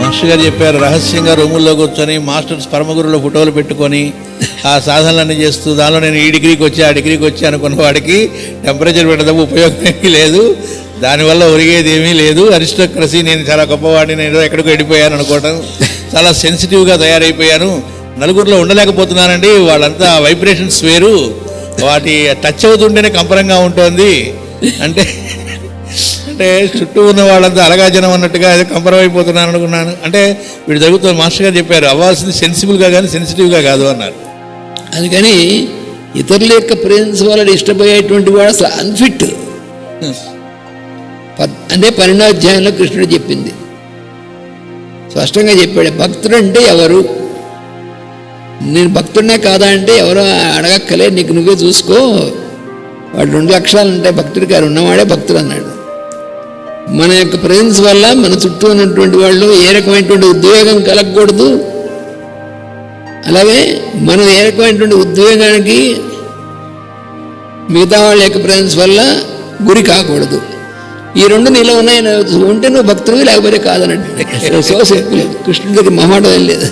Master గారు చెప్పారు, రహస్యంగా రూముల్లో కూర్చొని మాస్టర్స్ పరమగురులో ఫోటోలు పెట్టుకొని ఆ సాధనలన్నీ చేస్తూ దానిలో నేను ఈ డిగ్రీకి వచ్చి ఆ డిగ్రీకి వచ్చి అనుకున్న వాడికి టెంపరేచర్ పెట్టడం ఉపయోగం ఏమీ లేదు, దానివల్ల ఒరిగేది ఏమీ లేదు. అరిస్టోక్రసీ, నేను చాలా గొప్పవాడిని, నేను ఎక్కడికో వెళ్ళిపోయాను అనుకోవటం, చాలా సెన్సిటివ్గా తయారైపోయాను, నలుగురిలో ఉండలేకపోతున్నానండి, వాళ్ళంతా వైబ్రేషన్స్ వేరు, వాటి టచ్ అవుతుంటేనే కంపరంగా ఉంటుంది అంటే అంటే చుట్టూ ఉన్న వాళ్ళంతా అలగా జనం అన్నట్టుగా ఏదో కంపరం అయిపోతున్నాను అనుకున్నాను. అంటే వీడు జరుగుతుంది. మాస్టర్ గారు చెప్పారు, అవ్వాల్సింది సెన్సిబుల్గా కానీ సెన్సిటివ్గా కాదు అన్నారు. అందుకని ఇతరుల యొక్క ప్రేన్స్ వల్ల ఇష్టపోయేటువంటి వాడు అసలు అన్ఫిట్ అంటే 12వ అధ్యాయంలో కృష్ణుడు చెప్పింది, స్పష్టంగా చెప్పాడు. భక్తుడు అంటే ఎవరు, నేను భక్తుడినే కాదా అంటే ఎవరో అడగక్కలే, నీకు నువ్వే చూసుకో, వాడు 2 లక్షణాలు ఉంటాయి భక్తుడికి, అది ఉన్నవాడే భక్తుడు అన్నాడు. మన యొక్క ప్రేన్స్ వల్ల మన చుట్టూ ఉన్నటువంటి వాళ్ళు ఏ రకమైనటువంటి ఉద్వేగం కలగకూడదు, అలాగే మనం ఏ రకమైనటువంటి ఉద్వేగానికి మిగతా వాళ్ళ యొక్క ప్రేన్స్ వల్ల గురి కాకూడదు. ఈ 2 నీలో ఉన్నాయి, ఉంటే నువ్వు భక్తుడివి, లేకపోతే కాదన్నట్టు. So simple. కృష్ణుడి దగ్గర మొహమాటం ఏం లేదు.